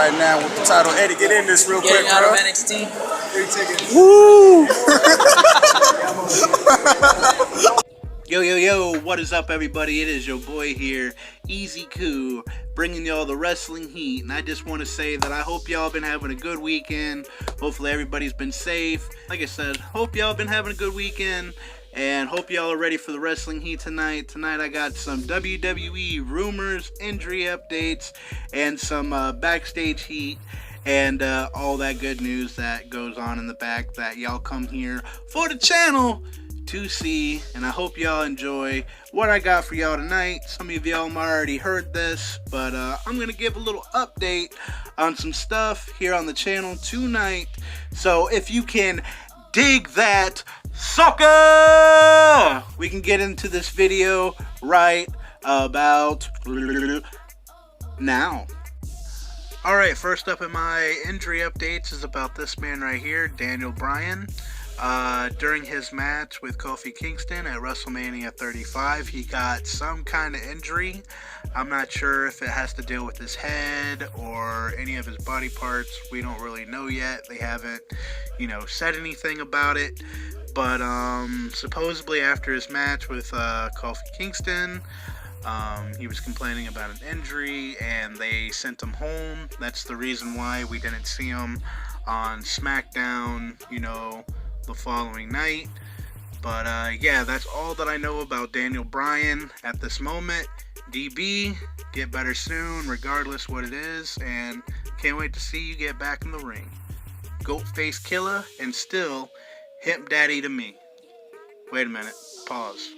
right now with the title. Eddie, get in this real quick, out bro. of NXT. 3 tickets. Woo! Yo, what is up, everybody? It is your boy here, Easy Koo, bringing y'all the wrestling heat. And I just want to say that I hope y'all been having a good weekend. Hopefully everybody's been safe. Like I said, hope y'all been having a good weekend. And hope y'all are ready for the wrestling heat tonight. Tonight I got some WWE rumors, injury updates, and some backstage heat. And all that good news that goes on in the back that y'all come here for the channel to see. And I hope y'all enjoy what I got for y'all tonight. Some of y'all might already heard this, but I'm gonna give a little update on some stuff here on the channel tonight. So if you can dig that sucker, we can get into this video right about now. Alright, first up in my injury updates is about this man right here, Daniel Bryan. During his match with Kofi Kingston at WrestleMania 35, he got some kind of injury. I'm not sure if it has to deal with his head or any of his body parts. We don't really know yet. They haven't, said anything about it. But supposedly after his match with Kofi Kingston, he was complaining about an injury and they sent him home. That's the reason why we didn't see him on SmackDown, the following night. But yeah, that's all that I know about Daniel Bryan at this moment. DB, get better soon, regardless what it is, and can't wait to see you get back in the ring. Goat face killer, and still hip daddy to me. Wait a minute, pause.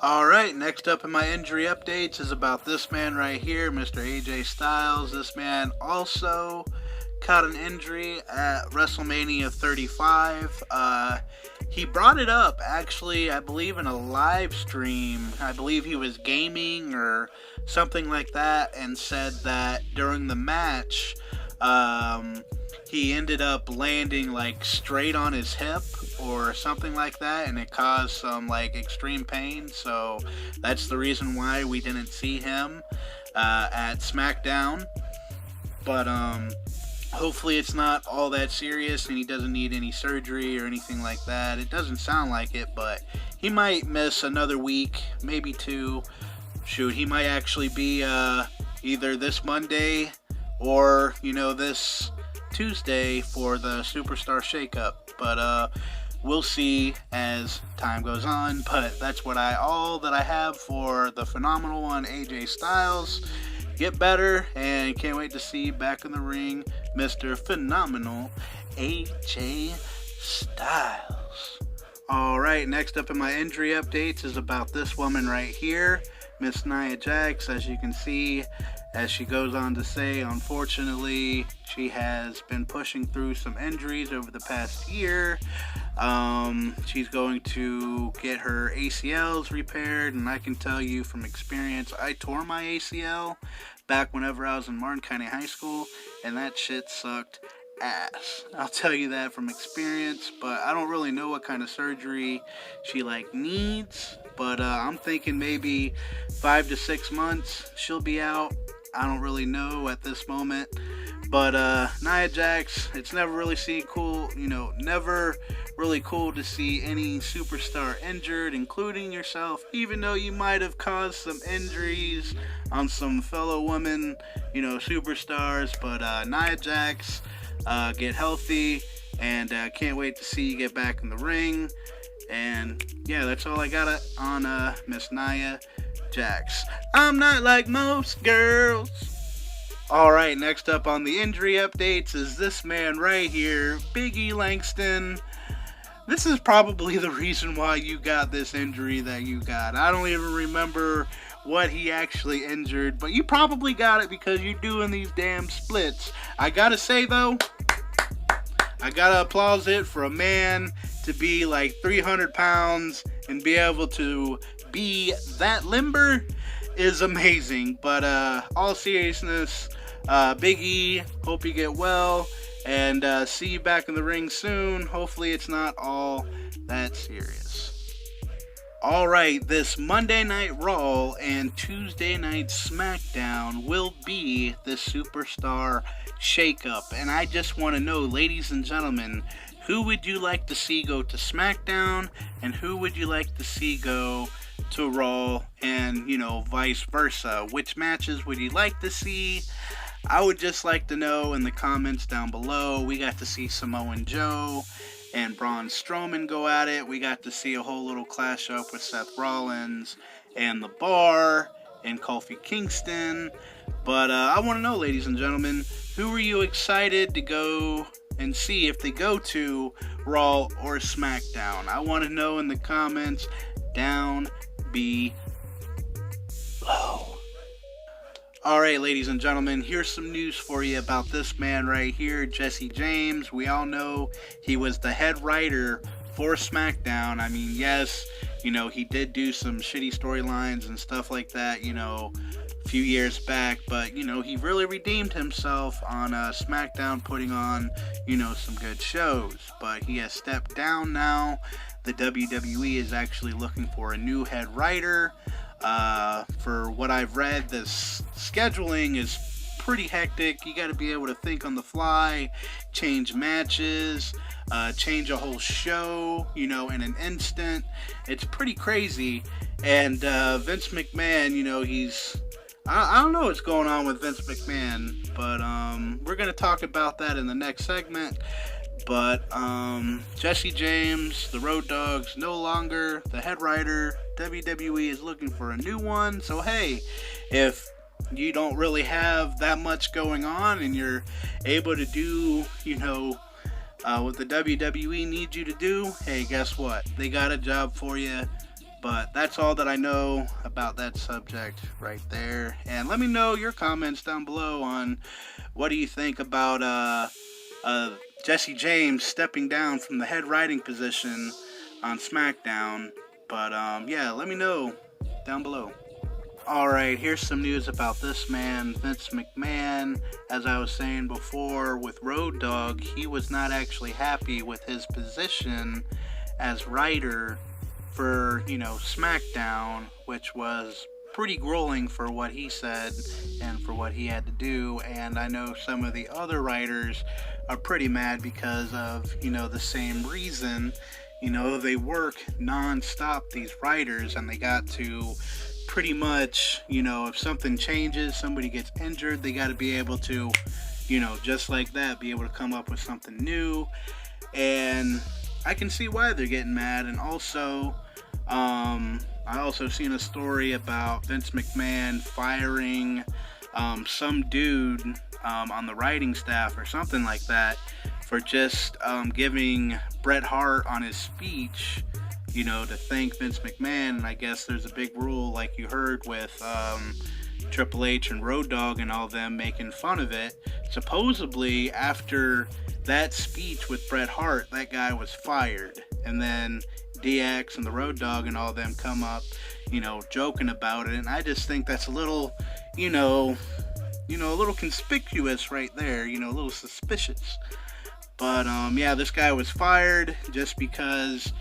Alright, next up in my injury updates is about this man right here, Mr. AJ Styles. This man also caught an injury at WrestleMania 35. He brought it up, actually, I believe in a live stream. I believe he was gaming or something like that, and said that during the match, he ended up landing like straight on his hip or something like that, and it caused some like extreme pain. So that's the reason why we didn't see him at SmackDown. But hopefully it's not all that serious and he doesn't need any surgery or anything like that. It doesn't sound like it, but he might miss another week, maybe 2. Shoot, he might actually be either this Monday or this Tuesday for the Superstar shakeup. But we'll see as time goes on. But that's all that I have for the phenomenal one, AJ Styles. Get better, and can't wait to see you back in the ring, Mr. Phenomenal AJ Styles. Alright, next up in my injury updates is about this woman right here, Miss Nia Jax. As you can see, as she goes on to say, unfortunately, she has been pushing through some injuries over the past year. She's going to get her ACLs repaired, and I can tell you from experience, I tore my ACL back whenever I was in Martin County High School, and that shit sucked ass. I'll tell you that from experience, but I don't really know what kind of surgery she needs, but I'm thinking maybe 5 to 6 months she'll be out. I don't really know at this moment, but Nia Jax, it's never really never really cool to see any superstar injured, including yourself, even though you might have caused some injuries on some fellow women, superstars. But Nia Jax, get healthy, and can't wait to see you get back in the ring. And yeah, that's all I got on Miss Nia Jax. I'm not like most girls. Alright, next up on the injury updates is this man right here, Big E Langston. This is probably the reason why you got this injury that you got. I don't even remember what he actually injured, but you probably got it because you're doing these damn splits. I gotta say though, I gotta applaud it for a man to be like 300 pounds and be able to be that limber is amazing. But all seriousness, Big E, hope you get well, and see you back in the ring soon. Hopefully it's not all that serious. Alright, this Monday Night Raw and Tuesday Night SmackDown will be the Superstar shakeup. And I just want to know, ladies and gentlemen, who would you like to see go to SmackDown and who would you like to see go to Raw, and, vice versa? Which matches would you like to see? I would just like to know in the comments down below. We got to see Samoa Joe and Braun Strowman go at it. We got to see a whole little clash up with Seth Rollins and The Bar and Kofi Kingston. But I want to know, ladies and gentlemen, who are you excited to go and see if they go to Raw or SmackDown? I want to know in the comments down below. Alright, ladies and gentlemen, here's some news for you about this man right here, Jesse James. We all know he was the head writer for SmackDown. I mean, yes, he did do some shitty storylines and stuff like that, a few years back, but, he really redeemed himself on SmackDown, putting on, some good shows. But he has stepped down now. The WWE is actually looking for a new head writer. For what I've read, this scheduling is pretty hectic. You got to be able to think on the fly, change matches, change a whole show, in an instant. It's pretty crazy. And Vince McMahon, I don't know what's going on with Vince McMahon, but we're going to talk about that in the next segment. But Jesse James, the Road Dogg's no longer the head writer. WWE is looking for a new one. So hey, if you don't really have that much going on and you're able to do, what the WWE needs you to do, hey, guess what? They got a job for you. But that's all that I know about that subject right there. And let me know your comments down below on what do you think about Jesse James stepping down from the head writing position on SmackDown. But yeah, let me know down below. Alright, here's some news about this man, Vince McMahon. As I was saying before with Road Dogg, he was not actually happy with his position as writer for, SmackDown, which was pretty grueling for what he said and for what he had to do. And I know some of the other writers are pretty mad because of, the same reason. They work non-stop, these writers, and they got to pretty much, if something changes, somebody gets injured, they got to be able to, just like that, be able to come up with something new. And I can see why they're getting mad. And also, I also seen a story about Vince McMahon firing some dude on the writing staff or something like that for just giving Bret Hart on his speech, to thank Vince McMahon. And I guess there's a big rule, like you heard, with Triple H and Road Dogg and all them making fun of it. Supposedly, after that speech with Bret Hart, that guy was fired. And then DX and the Road Dogg and all them come up, joking about it. And I just think that's a little, a little conspicuous right there, a little suspicious. But, yeah, this guy was fired just because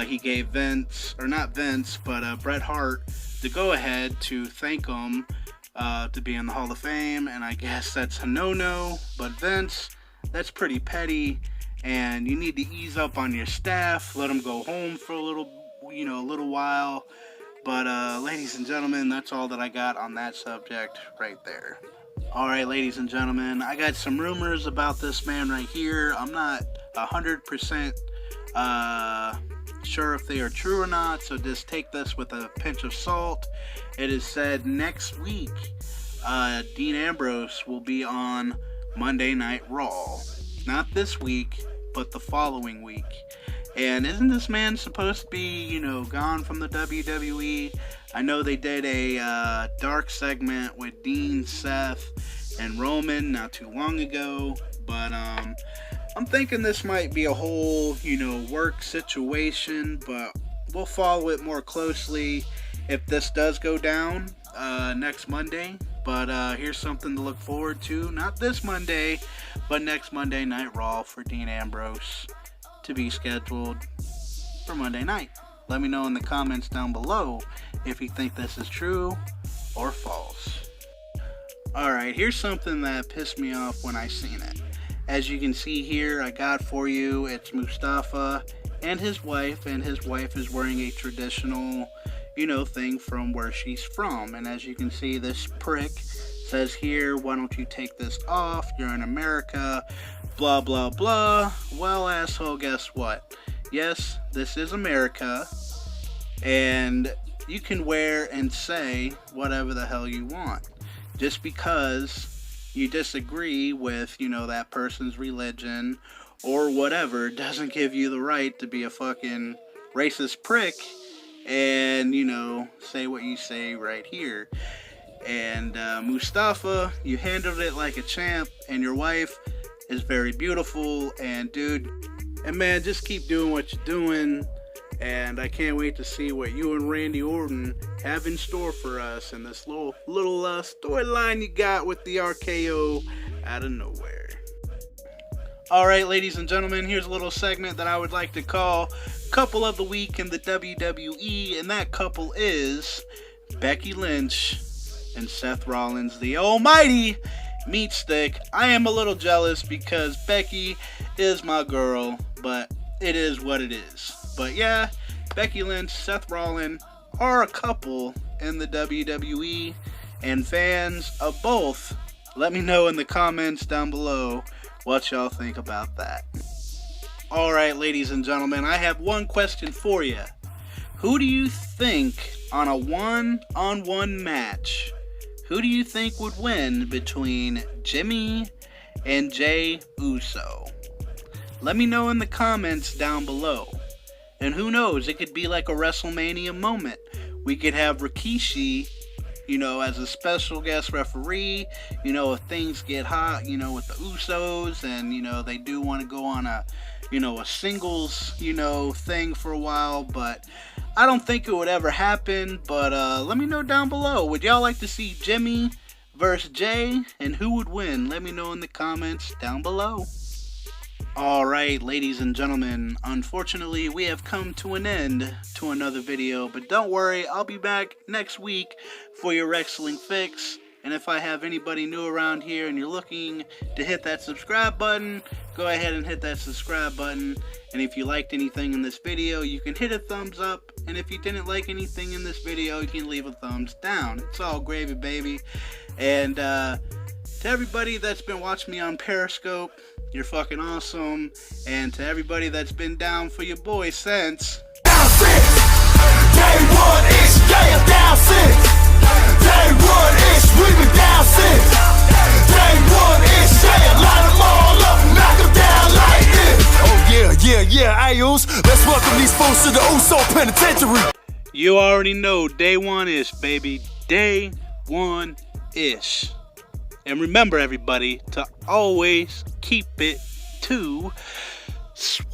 he gave Vince, or not Vince, but Bret Hart the go-ahead to thank him to be in the Hall of Fame. And I guess that's a no-no. But Vince, that's pretty petty. And you need to ease up on your staff, let them go home for a little while. But, ladies and gentlemen, that's all that I got on that subject right there. Alright, ladies and gentlemen, I got some rumors about this man right here. I'm not 100% sure if they are true or not, so just take this with a pinch of salt. It is said next week, Dean Ambrose will be on Monday Night Raw. Not this week, but the following week. And isn't this man supposed to be, gone from the WWE? I know they did a dark segment with Dean, Seth, and Roman not too long ago. But I'm thinking this might be a whole, work situation. But we'll follow it more closely if this does go down next Monday. But here's something to look forward to. Not this Monday, but next Monday Night Raw for Dean Ambrose to be scheduled for Monday night. Let me know in the comments down below if you think this is true or false. Alright, here's something that pissed me off when I seen it. As you can see here, I got for you, it's Mustafa and his wife is wearing a traditional, thing from where she's from. And as you can see, this prick says here, why don't you take this off? You're in America, blah, blah, blah. Well, asshole, guess what? Yes, this is America, and you can wear and say whatever the hell you want. Just because you disagree with, that person's religion or whatever, doesn't give you the right to be a fucking racist prick and, say what you say right here. And Mustafa, you handled it like a champ, and your wife is very beautiful, and dude, and man, just keep doing what you're doing, and I can't wait to see what you and Randy Orton have in store for us in this little storyline you got with the RKO out of nowhere. Alright, ladies and gentlemen, here's a little segment that I would like to call Couple of the Week in the WWE, and that couple is Becky Lynch and Seth Rollins, the almighty meat stick. I am a little jealous because Becky is my girl, but it is what it is. But yeah, Becky Lynch, Seth Rollins are a couple in the WWE, and fans of both, let me know in the comments down below what y'all think about that. Alright, ladies and gentlemen, I have one question for you. Who do you think, on a one-on-one match, who do you think would win between Jimmy and Jey Uso? Let me know in the comments down below. And who knows, it could be like a WrestleMania moment. We could have Rikishi, as a special guest referee, if things get hot, with the Usos, and, they do want to go on a singles, thing for a while, but I don't think it would ever happen. But let me know down below. Would y'all like to see Jimmy versus Jey, and who would win? Let me know in the comments down below. Alright, ladies and gentlemen, unfortunately we have come to an end to another video, but don't worry, I'll be back next week for your wrestling fix. And if I have anybody new around here and you're looking to hit that subscribe button, go ahead and hit that subscribe button. And if you liked anything in this video, you can hit a thumbs up. And if you didn't like anything in this video, you can leave a thumbs down. It's all gravy, baby. And to everybody that's been watching me on Periscope, you're fucking awesome. And to everybody that's been down for your boy since down since day one ish, yeah, down since day one ish, we been down since day one ish, yeah, line them all up, knock them down like this. Oh yeah, Ayos, let's welcome these folks to the Uso Penitentiary. You already know, day one ish, baby, day one ish. And remember, everybody, to always keep it too sweet.